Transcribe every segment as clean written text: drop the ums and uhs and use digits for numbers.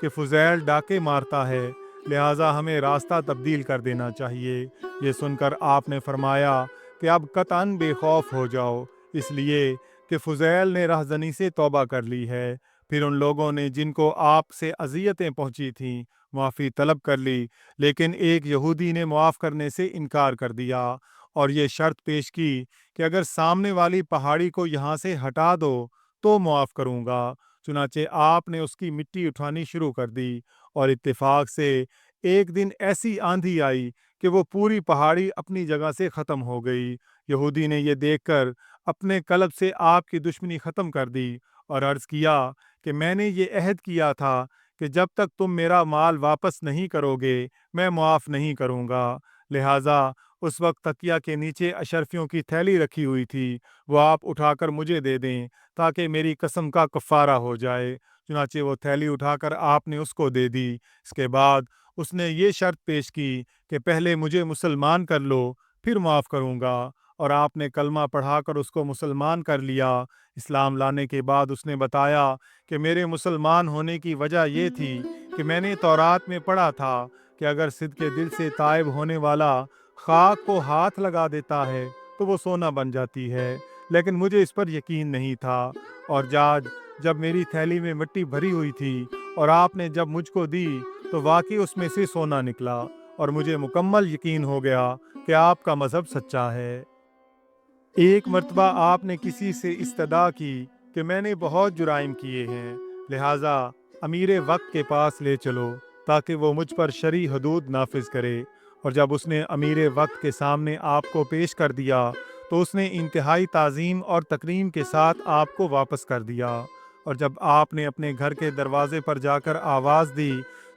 کہ فضیل ڈاکے مارتا ہے، لہٰذا ہمیں راستہ تبدیل کر دینا چاہیے۔ یہ سن کر آپ نے فرمایا کہ اب قطعاً بے خوف ہو جاؤ، اس لیے کہ فضیل نے رہزنی سے توبہ کر لی ہے۔ پھر ان لوگوں نے جن کو آپ سے اذیتیں پہنچی تھیں معافی طلب کر لی، لیکن ایک یہودی نے معاف کرنے سے انکار کر دیا اور یہ شرط پیش کی کہ اگر سامنے والی پہاڑی کو یہاں سے ہٹا دو تو معاف کروں گا۔ چنانچہ آپ نے اس کی مٹی اٹھانی شروع کر دی اور اتفاق سے ایک دن ایسی آندھی آئی کہ وہ پوری پہاڑی اپنی جگہ سے ختم ہو گئی۔ یہودی نے یہ دیکھ کر اپنے قلب سے آپ کی دشمنی ختم کر دی اور عرض کیا کہ میں نے یہ عہد کیا تھا کہ جب تک تم میرا مال واپس نہیں کرو گے میں معاف نہیں کروں گا۔ لہٰذا اس وقت تکیہ کے نیچے اشرفیوں کی تھیلی رکھی ہوئی تھی، وہ آپ اٹھا کر مجھے دے دیں تاکہ میری قسم کا کفارہ ہو جائے۔ چنانچہ وہ تھیلی اٹھا کر آپ نے اس کو دے دی۔ اس کے بعد اس نے یہ شرط پیش کی کہ پہلے مجھے مسلمان کر لو پھر معاف کروں گا، اور آپ نے کلمہ پڑھا کر اس کو مسلمان کر لیا۔ اسلام لانے کے بعد اس نے بتایا کہ میرے مسلمان ہونے کی وجہ یہ تھی کہ میں نے تورات میں پڑھا تھا کہ اگر صدق دل سے تائب ہونے والا خاک کو ہاتھ لگا دیتا ہے تو وہ سونا بن جاتی ہے، لیکن مجھے اس پر یقین نہیں تھا۔ اور جب میری تھیلی میں مٹی بھری ہوئی تھی اور آپ نے جب مجھ کو دی تو واقعی اس میں سے سونا نکلا، اور مجھے مکمل یقین ہو گیا کہ آپ کا مذہب سچا ہے۔ ایک مرتبہ آپ نے کسی سے استدعا کی کہ میں نے بہت جرائم کیے ہیں، لہٰذا امیر وقت کے پاس لے چلو تاکہ وہ مجھ پر شرعی حدود نافذ کرے۔ اور جب اس نے امیر وقت کے سامنے آپ کو پیش کر دیا تو اس نے انتہائی تعظیم اور تکریم کے ساتھ آپ کو واپس کر دیا۔ اور جب آپ نے اپنے گھر کے دروازے پر جا کر آواز دی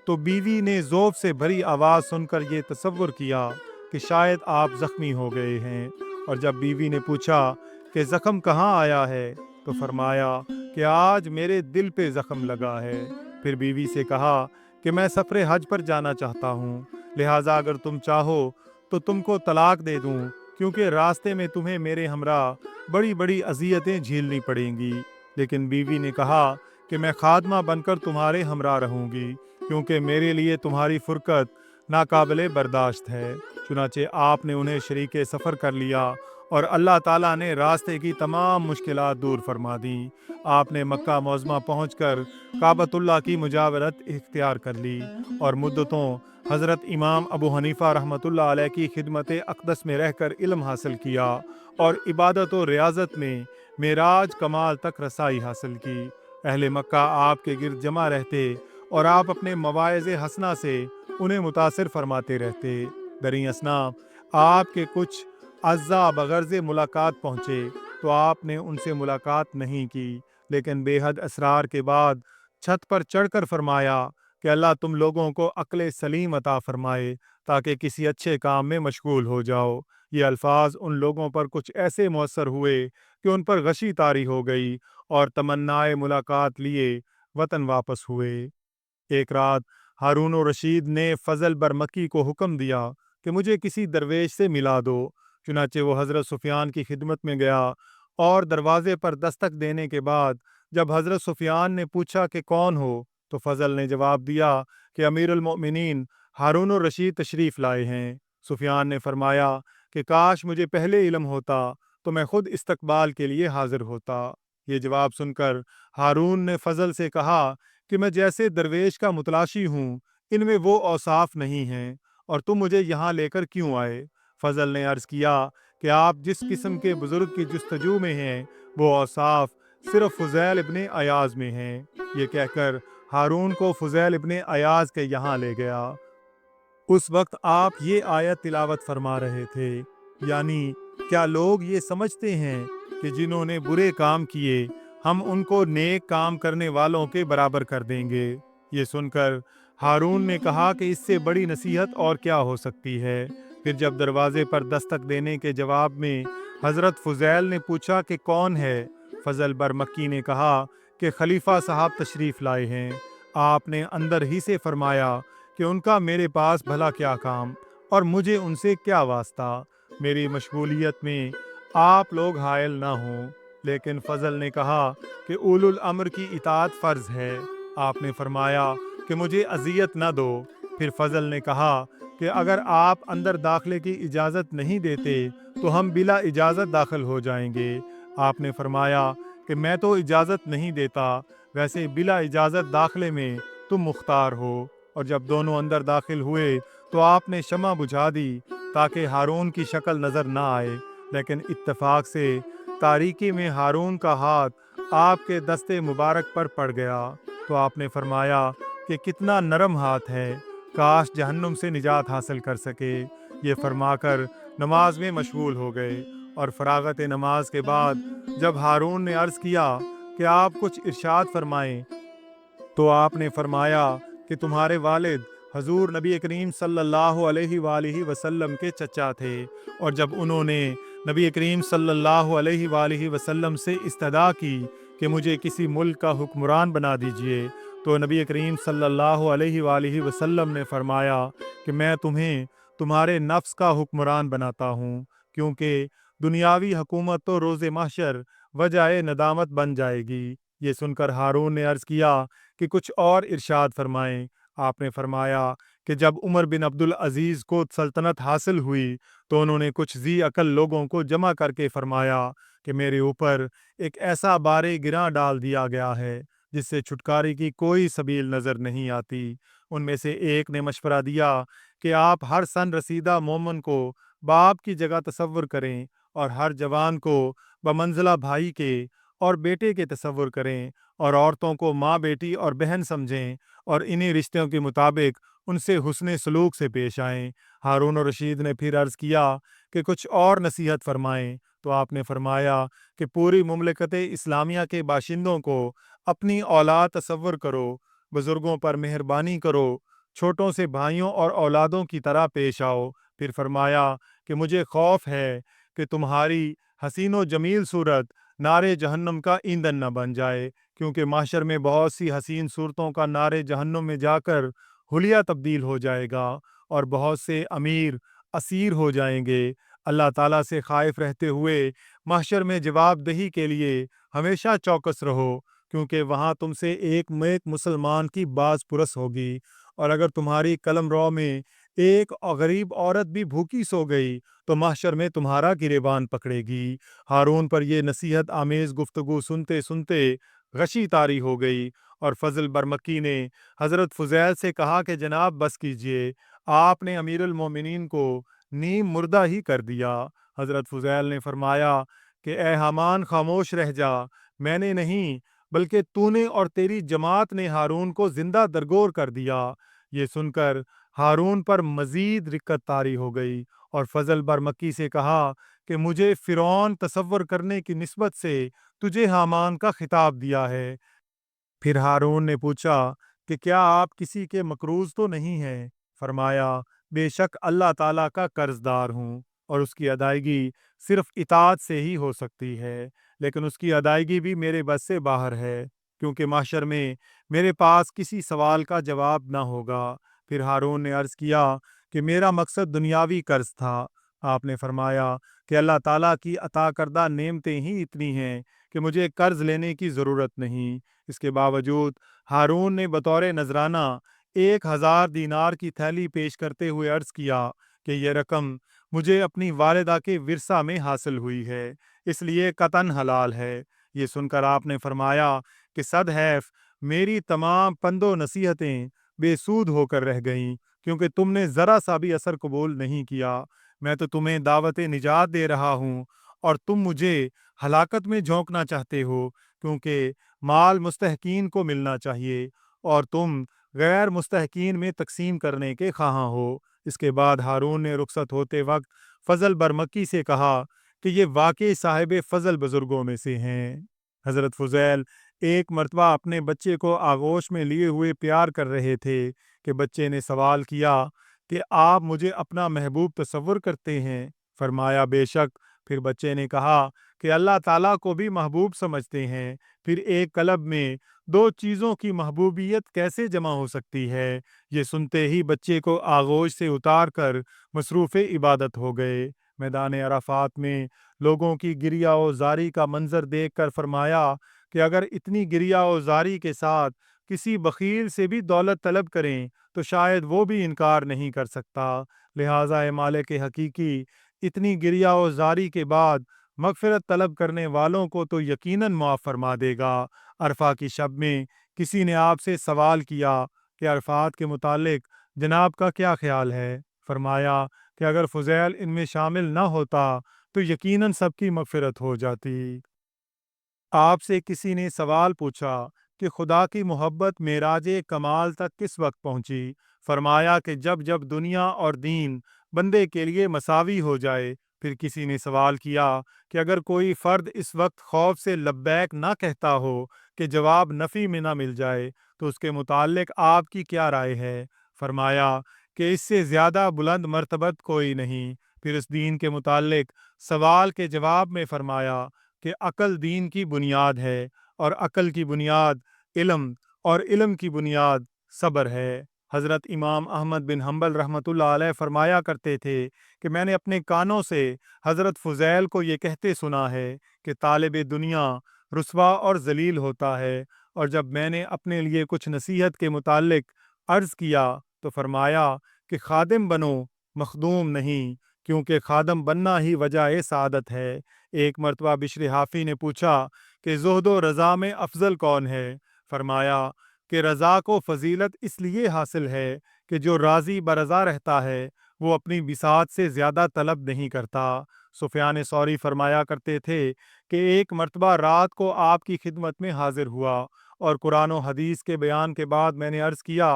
تو بیوی نے ذوف سے بھری آواز سن کر یہ تصور کیا کہ شاید آپ زخمی ہو گئے ہیں۔ اور جب بیوی نے پوچھا کہ زخم کہاں آیا ہے تو فرمایا کہ آج میرے دل پہ زخم لگا ہے۔ پھر بیوی سے کہا کہ میں سفر حج پر جانا چاہتا ہوں، لہٰذا اگر تم چاہو تو تم کو طلاق دے دوں، کیونکہ راستے میں تمہیں میرے ہمراہ بڑی بڑی اذیتیں جھیلنی پڑیں گی۔ لیکن بیوی نے کہا کہ میں خادمہ بن کر تمہارے ہمراہ رہوں گی، کیونکہ میرے لیے تمہاری فرقت ناقابل برداشت ہے۔ چنانچہ آپ نے انہیں شریک سفر کر لیا اور اللہ تعالیٰ نے راستے کی تمام مشکلات دور فرما دیں۔ آپ نے مکہ معظمہ پہنچ کر کعبۃ اللہ کی مجاورت اختیار کر لی اور مدتوں حضرت امام ابو حنیفہ رحمۃ اللہ علیہ کی خدمت اقدس میں رہ کر علم حاصل کیا اور عبادت و ریاضت میں معراج کمال تک رسائی حاصل کی۔ اہل مکہ آپ کے گرد جمع رہتے اور آپ اپنے مواعظ حسنہ سے انہیں متاثر فرماتے رہتے۔ دریں اثنا آپ کے کچھ اعزاء بغرض ملاقات پہنچے تو آپ نے ان سے ملاقات نہیں کی، لیکن بے حد اسرار کے بعد چھت پر چڑھ کر فرمایا کہ اللہ تم لوگوں کو عقل سلیم عطا فرمائے تاکہ کسی اچھے کام میں مشغول ہو جاؤ۔ یہ الفاظ ان لوگوں پر کچھ ایسے مؤثر ہوئے کہ ان پر غشی طاری ہو گئی اور تمنائے ملاقات لیے وطن واپس ہوئے۔ ایک رات ہارون الرشید نے فضل برمکی کو حکم دیا کہ مجھے کسی درویش سے ملا دو۔ چنانچہ وہ حضرت سفیان کی خدمت میں گیا اور دروازے پر دستک دینے کے بعد جب حضرت سفیان نے پوچھا کہ کون ہو تو فضل نے جواب دیا کہ امیر المؤمنین ہارون الرشید تشریف لائے ہیں۔ سفیان نے فرمایا کہ کاش مجھے پہلے علم ہوتا تو میں خود استقبال کے لیے حاضر ہوتا۔ یہ جواب سن کر ہارون نے فضل سے کہا کہ میں جیسے درویش کا متلاشی ہوں، ان میں وہ اوصاف نہیں ہیں، اور تم مجھے یہاں لے کر کیوں آئے؟ فضل نے عرض کیا کہ آپ جس قسم کے بزرگ کی جستجو میں ہیں وہ اوصاف صرف فضیل ابن ایاز میں ہیں۔ یہ کہہ کر ہارون کو فضیل ابن ایاز کے یہاں لے گیا۔ اس وقت آپ یہ آیت تلاوت فرما رہے تھے، یعنی کیا لوگ یہ سمجھتے ہیں کہ جنہوں نے برے کام کیے ہم ان کو نیک کام کرنے والوں کے برابر کر دیں گے؟ یہ سن کر ہارون نے کہا کہ اس سے بڑی نصیحت اور کیا ہو سکتی ہے۔ پھر جب دروازے پر دستک دینے کے جواب میں حضرت فضیل نے پوچھا کہ کون ہے، فضل برمکی نے کہا کہ خلیفہ صاحب تشریف لائے ہیں۔ آپ نے اندر ہی سے فرمایا کہ ان کا میرے پاس بھلا کیا کام اور مجھے ان سے کیا واسطہ، میری مشغولیت میں آپ لوگ حائل نہ ہوں۔ لیکن فضل نے کہا کہ اولو الامر کی اطاعت فرض ہے۔ آپ نے فرمایا کہ مجھے اذیت نہ دو۔ پھر فضل نے کہا کہ اگر آپ اندر داخلے کی اجازت نہیں دیتے تو ہم بلا اجازت داخل ہو جائیں گے۔ آپ نے فرمایا کہ میں تو اجازت نہیں دیتا، ویسے بلا اجازت داخلے میں تم مختار ہو۔ اور جب دونوں اندر داخل ہوئے تو آپ نے شمع بجھا دی تاکہ ہارون کی شکل نظر نہ آئے، لیکن اتفاق سے تاریکی میں ہارون کا ہاتھ آپ کے دستے مبارک پر پڑ گیا۔ تو آپ نے فرمایا کہ کتنا نرم ہاتھ ہے، کاش جہنم سے نجات حاصل کر سکے۔ یہ فرما کر نماز میں مشغول ہو گئے، اور فراغت نماز کے بعد جب ہارون نے عرض کیا کہ آپ کچھ ارشاد فرمائیں، تو آپ نے فرمایا کہ تمہارے والد حضور نبی کریم صلی اللہ علیہ وآلہ وسلم کے چچا تھے، اور جب انہوں نے نبی کریم صلی اللہ علیہ وآلہ وسلم سے استدعا کی کہ مجھے کسی ملک کا حکمران بنا دیجئے، تو نبی کریم صلی اللہ علیہ وآلہ وسلم نے فرمایا کہ میں تمہیں تمہارے نفس کا حکمران بناتا ہوں، کیونکہ دنیاوی حکومت تو روز محشر وجہ ندامت بن جائے گی۔ یہ سن کر ہارون نے عرض کیا کہ کچھ اور ارشاد فرمائیں۔ آپ نے فرمایا کہ جب عمر بن عبدالعزیز کو سلطنت حاصل ہوئی تو انہوں نے کچھ ذی عقل لوگوں کو جمع کر کے فرمایا کہ میرے اوپر ایک ایسا بار گراں ڈال دیا گیا ہے جس سے چھٹکارے کی کوئی سبیل نظر نہیں آتی۔ ان میں سے ایک نے مشورہ دیا کہ آپ ہر سن رسیدہ مومن کو باپ کی جگہ تصور کریں، اور ہر جوان کو بمنزلہ بھائی کے اور بیٹے کے تصور کریں، اور عورتوں کو ماں، بیٹی اور بہن سمجھیں، اور انہی رشتوں کے مطابق ان سے حسن سلوک سے پیش آئیں۔ ہارون الرشید نے پھر عرض کیا کہ کچھ اور نصیحت فرمائیں، تو آپ نے فرمایا کہ پوری مملکت اسلامیہ کے باشندوں کو اپنی اولاد تصور کرو، بزرگوں پر مہربانی کرو، چھوٹوں سے بھائیوں اور اولادوں کی طرح پیش آؤ۔ پھر فرمایا کہ مجھے خوف ہے کہ تمہاری حسین و جمیل صورت نارے جہنم کا ایندھن نہ بن جائے، کیونکہ محشر میں بہت سی حسین صورتوں کا نارے جہنم میں جا کر حلیہ تبدیل ہو جائے گا، اور بہت سے امیر اسیر ہو جائیں گے۔ اللہ تعالیٰ سے خائف رہتے ہوئے محشر میں جواب دہی کے لیے ہمیشہ چوکس رہو، کیونکہ وہاں تم سے ایک مسلمان کی باز پرس ہوگی، اور اگر تمہاری قلم رو میں ایک غریب عورت بھی بھوکی سو گئی تو محشر میں تمہارا گریبان پکڑے گی۔ ہارون پر یہ نصیحت آمیز گفتگو سنتے سنتے غشی طاری ہو گئی، اور فضل برمکی نے حضرت فضیل سے کہا کہ جناب بس کیجئے، آپ نے امیر المومنین کو نیم مردہ ہی کر دیا۔ حضرت فضیل نے فرمایا کہ اے حامان خاموش رہ جا، میں نے نہیں بلکہ تو نے اور تیری جماعت نے ہارون کو زندہ درگور کر دیا۔ یہ سن کر ہارون پر مزید رکت طاری ہو گئی، اور فضل برمکی سے کہا کہ مجھے فرعون تصور کرنے کی نسبت سے تجھے حامان کا خطاب دیا ہے۔ پھر ہارون نے پوچھا کہ کیا آپ کسی کے مقروض تو نہیں ہیں؟ فرمایا بے شک اللہ تعالیٰ کا قرض دار ہوں، اور اس کی ادائیگی صرف اطاعت سے ہی ہو سکتی ہے، لیکن اس کی ادائیگی بھی میرے بس سے باہر ہے، کیونکہ محشر میں میرے پاس کسی سوال کا جواب نہ ہوگا۔ پھر ہارون نے عرض کیا کہ میرا مقصد دنیاوی قرض تھا۔ آپ نے فرمایا کہ اللہ تعالیٰ کی عطا کردہ نعمتیں ہی اتنی ہیں کہ مجھے قرض لینے کی ضرورت نہیں۔ اس کے باوجود ہارون نے بطور نذرانہ 1000 دینار کی تھیلی پیش کرتے ہوئے عرض کیا کہ یہ رقم مجھے اپنی والدہ کے ورثہ میں حاصل ہوئی ہے، اس لیے قطعاً حلال ہے۔ یہ سن کر آپ نے فرمایا کہ صد حیف میری تمام پند و نصیحتیں بے سود ہو کر رہ گئیں، کیونکہ تم نے ذرا سا بھی اثر قبول نہیں کیا۔ میں تو تمہیں دعوت نجات دے رہا ہوں، اور تم مجھے ہلاکت میں جھونکنا چاہتے ہو، کیونکہ مال مستحقین کو ملنا چاہیے اور تم غیر مستحقین میں تقسیم کرنے کے خواہاں ہو۔ اس کے بعد ہارون نے رخصت ہوتے وقت فضل برمکی سے کہا کہ یہ واقعی صاحب فضل بزرگوں میں سے ہیں۔ حضرت فضیل ایک مرتبہ اپنے بچے کو آغوش میں لیے ہوئے پیار کر رہے تھے کہ بچے نے سوال کیا کہ آپ مجھے اپنا محبوب تصور کرتے ہیں؟ فرمایا بے شک۔ پھر بچے نے کہا کہ اللہ تعالیٰ کو بھی محبوب سمجھتے ہیں، پھر ایک قلب میں دو چیزوں کی محبوبیت کیسے جمع ہو سکتی ہے؟ یہ سنتے ہی بچے کو آغوش سے اتار کر مصروف عبادت ہو گئے۔ میدان عرفات میں لوگوں کی گریہ و زاری کا منظر دیکھ کر فرمایا کہ اگر اتنی گریہ و زاری کے ساتھ کسی بخیل سے بھی دولت طلب کریں تو شاید وہ بھی انکار نہیں کر سکتا۔ لہٰذا اے مالک حقیقی، اتنی گریہ و زاری کے بعد مغفرت طلب کرنے والوں کو تو یقیناً معاف فرما دے گا۔ عرفہ کی شب میں کسی نے آپ سے سوال کیا کہ عرفات کے متعلق جناب کا کیا خیال ہے؟ فرمایا کہ اگر فضیل ان میں شامل نہ ہوتا تو یقیناً سب کی مغفرت ہو جاتی۔ آپ سے کسی نے سوال پوچھا کہ خدا کی محبت معراج کمال تک کس وقت پہنچی؟ فرمایا کہ جب جب دنیا اور دین بندے کے لیے مساوی ہو جائے۔ پھر کسی نے سوال کیا کہ اگر کوئی فرد اس وقت خوف سے لبیک نہ کہتا ہو کہ جواب نفی میں نہ مل جائے تو اس کے متعلق آپ کی کیا رائے ہے؟ فرمایا کہ اس سے زیادہ بلند مرتبت کوئی نہیں۔ پھر اس دین کے متعلق سوال کے جواب میں فرمایا کہ عقل دین کی بنیاد ہے، اور عقل کی بنیاد علم، اور علم کی بنیاد صبر ہے۔ حضرت امام احمد بن حنبل رحمۃ اللہ علیہ فرمایا کرتے تھے کہ میں نے اپنے کانوں سے حضرت فضیل کو یہ کہتے سنا ہے کہ طالب دنیا رسوا اور ذلیل ہوتا ہے، اور جب میں نے اپنے لیے کچھ نصیحت کے متعلق عرض کیا تو فرمایا کہ خادم بنو، مخدوم نہیں، کیونکہ خادم بننا ہی وجہ سعادت ہے۔ ایک مرتبہ بشر حافی نے پوچھا کہ زہد و رضا میں افضل کون ہے؟ فرمایا کہ رضا کو فضیلت اس لیے حاصل ہے کہ جو راضی برضا رہتا ہے وہ اپنی بساط سے زیادہ طلب نہیں کرتا۔ سفیان ثوری فرمایا کرتے تھے کہ ایک مرتبہ رات کو آپ کی خدمت میں حاضر ہوا اور قرآن و حدیث کے بیان کے بعد میں نے عرض کیا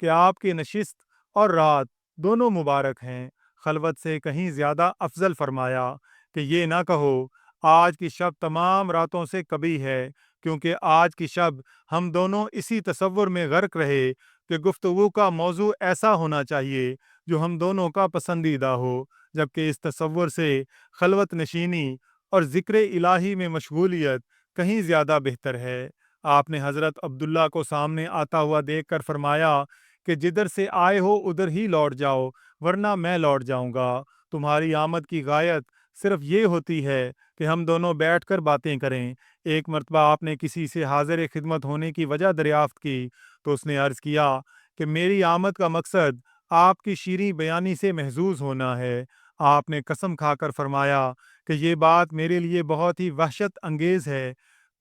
کہ آپ کی نشست اور رات دونوں مبارک ہیں، خلوت سے کہیں زیادہ افضل۔ فرمایا کہ یہ نہ کہو آج کی شب تمام راتوں سے کبھی ہے، کیونکہ آج کی شب ہم دونوں اسی تصور میں غرق رہے کہ گفتگو کا موضوع ایسا ہونا چاہیے جو ہم دونوں کا پسندیدہ ہو، جبکہ اس تصور سے خلوت نشینی اور ذکر الہی میں مشغولیت کہیں زیادہ بہتر ہے۔ آپ نے حضرت عبداللہ کو سامنے آتا ہوا دیکھ کر فرمایا کہ جدھر سے آئے ہو ادھر ہی لوٹ جاؤ، ورنہ میں لوٹ جاؤں گا۔ تمہاری آمد کی غایت صرف یہ ہوتی ہے کہ ہم دونوں بیٹھ کر باتیں کریں۔ ایک مرتبہ آپ نے کسی سے حاضر خدمت ہونے کی وجہ دریافت کی تو اس نے عرض کیا کہ میری آمد کا مقصد آپ کی شیریں بیانی سے محظوظ ہونا ہے۔ آپ نے قسم کھا کر فرمایا کہ یہ بات میرے لیے بہت ہی وحشت انگیز ہے،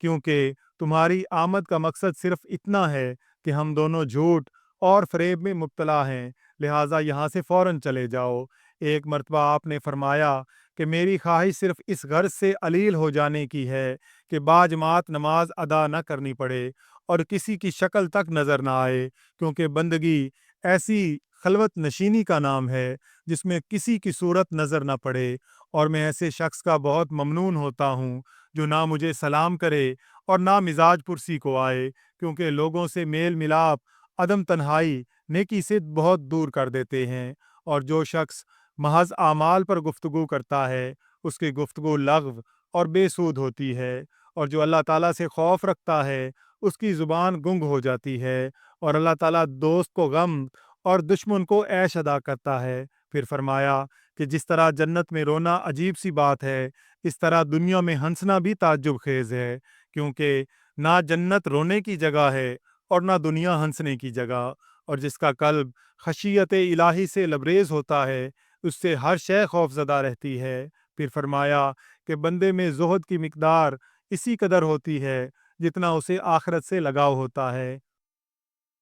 کیونکہ تمہاری آمد کا مقصد صرف اتنا ہے کہ ہم دونوں جھوٹ اور فریب میں مبتلا ہیں، لہٰذا یہاں سے فوراً چلے جاؤ۔ ایک مرتبہ آپ نے فرمایا کہ میری خواہش صرف اس غرض سے علیل ہو جانے کی ہے کہ باجماعت نماز ادا نہ کرنی پڑے اور کسی کی شکل تک نظر نہ آئے، کیونکہ بندگی ایسی خلوت نشینی کا نام ہے جس میں کسی کی صورت نظر نہ پڑے، اور میں ایسے شخص کا بہت ممنون ہوتا ہوں جو نہ مجھے سلام کرے اور نہ مزاج پرسی کو آئے، کیونکہ لوگوں سے میل ملاپ عدم تنہائی نیکی سے بہت دور کر دیتے ہیں، اور جو شخص محض اعمال پر گفتگو کرتا ہے اس کی گفتگو لغو اور بے سود ہوتی ہے، اور جو اللہ تعالیٰ سے خوف رکھتا ہے اس کی زبان گنگ ہو جاتی ہے، اور اللہ تعالیٰ دوست کو غم اور دشمن کو عیش ادا کرتا ہے۔ پھر فرمایا کہ جس طرح جنت میں رونا عجیب سی بات ہے، اس طرح دنیا میں ہنسنا بھی تعجب خیز ہے، کیونکہ نہ جنت رونے کی جگہ ہے اور نہ دنیا ہنسنے کی جگہ، اور جس کا قلب خشیت الہی سے لبریز ہوتا ہے اس سے ہر شے خوف زدہ رہتی ہے۔ پھر فرمایا کہ بندے میں زہد کی مقدار اسی قدر ہوتی ہے جتنا اسے آخرت سے لگاؤ ہوتا ہے۔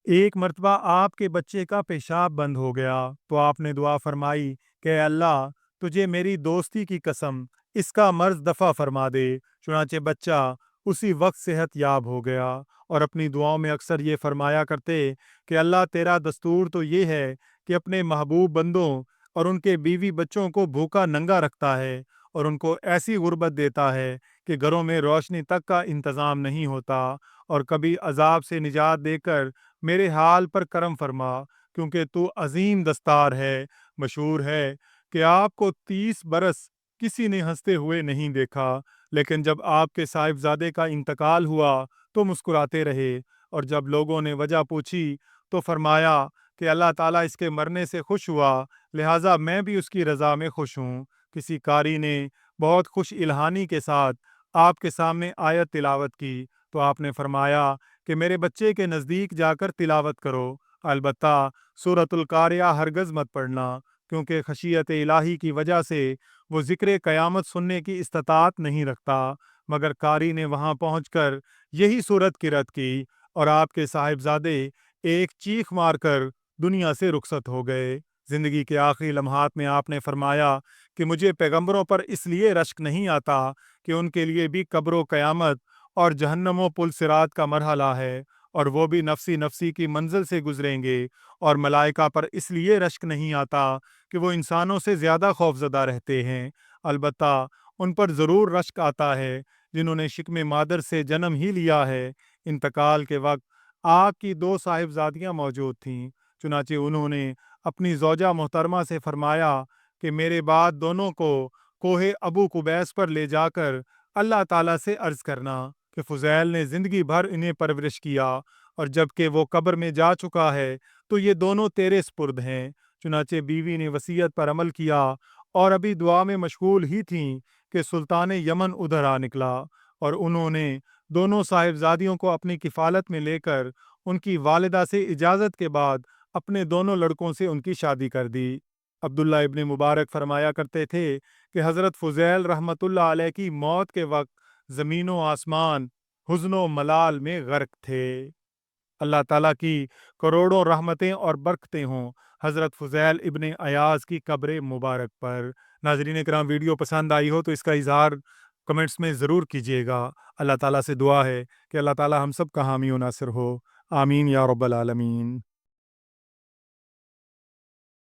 ایک مرتبہ آپ کے بچے کا پیشاب بند ہو گیا تو آپ نے دعا فرمائی کہ اے اللہ، تجھے میری دوستی کی قسم، اس کا مرض دفع فرما دے۔ چنانچہ بچہ اسی وقت صحت یاب ہو گیا، اور اپنی دعاؤں میں اکثر یہ فرمایا کرتے کہ اللہ تیرا دستور تو یہ ہے کہ اپنے محبوب بندوں اور ان کے بیوی بچوں کو بھوکا ننگا رکھتا ہے، اور ان کو ایسی غربت دیتا ہے کہ گھروں میں روشنی تک کا انتظام نہیں ہوتا، اور کبھی عذاب سے نجات دے کر میرے حال پر کرم فرما، کیونکہ تو عظیم دستار ہے۔ مشہور ہے کہ آپ کو 30 برس کسی نے ہنستے ہوئے نہیں دیکھا، لیکن جب آپ کے صاحبزادے کا انتقال ہوا تو مسکراتے رہے، اور جب لوگوں نے وجہ پوچھی تو فرمایا کہ اللہ تعالیٰ اس کے مرنے سے خوش ہوا، لہٰذا میں بھی اس کی رضا میں خوش ہوں۔ کسی قاری نے بہت خوش الہانی کے ساتھ آپ کے سامنے آیت تلاوت کی تو آپ نے فرمایا کہ میرے بچے کے نزدیک جا کر تلاوت کرو، البتہ سورۃ القاریہ ہرگز مت پڑھنا، کیونکہ خشیت الہی کی وجہ سے وہ ذکر قیامت سننے کی استطاعت نہیں رکھتا۔ مگر قاری نے وہاں پہنچ کر یہی صورت قرأت کی اور آپ کے صاحبزادے ایک چیخ مار کر دنیا سے رخصت ہو گئے۔ زندگی کے آخری لمحات میں آپ نے فرمایا کہ مجھے پیغمبروں پر اس لیے رشک نہیں آتا کہ ان کے لیے بھی قبر و قیامت اور جہنم و پل صراط کا مرحلہ ہے، اور وہ بھی نفسی نفسی کی منزل سے گزریں گے، اور ملائکہ پر اس لیے رشک نہیں آتا کہ وہ انسانوں سے زیادہ خوفزدہ رہتے ہیں، البتہ ان پر ضرور رشک آتا ہے جنہوں نے شکم مادر سے جنم ہی لیا ہے۔ انتقال کے وقت آپ کی 2 صاحبزادیاں موجود تھیں، چنانچہ انہوں نے اپنی زوجہ محترمہ سے فرمایا کہ میرے بعد دونوں کو کوہ ابو قبیس پر لے جا کر اللہ تعالیٰ سے عرض کرنا کہ فضیل نے زندگی بھر انہیں پرورش کیا، اور جب کہ وہ قبر میں جا چکا ہے تو یہ دونوں تیرے سپرد ہیں۔ چنانچہ بیوی نے وصیت پر عمل کیا اور ابھی دعا میں مشغول ہی تھیں کہ سلطان یمن ادھر آ نکلا، اور انہوں نے دونوں صاحبزادیوں کو اپنی کفالت میں لے کر ان کی والدہ سے اجازت کے بعد اپنے دونوں لڑکوں سے ان کی شادی کر دی۔ عبداللہ ابن مبارک فرمایا کرتے تھے کہ حضرت فضیل رحمۃ اللہ علیہ کی موت کے وقت زمین و آسمان حزن و ملال میں غرق تھے۔ اللہ تعالیٰ کی کروڑوں رحمتیں اور برکتیں ہوں حضرت فضیل ابن ایاز کی قبر مبارک پر۔ ناظرین کرام، ویڈیو پسند آئی ہو تو اس کا اظہار کمنٹس میں ضرور کیجیے گا۔ اللہ تعالیٰ سے دعا ہے کہ اللہ تعالیٰ ہم سب کا حامی و ناصر ہو، آمین یا رب العالمین۔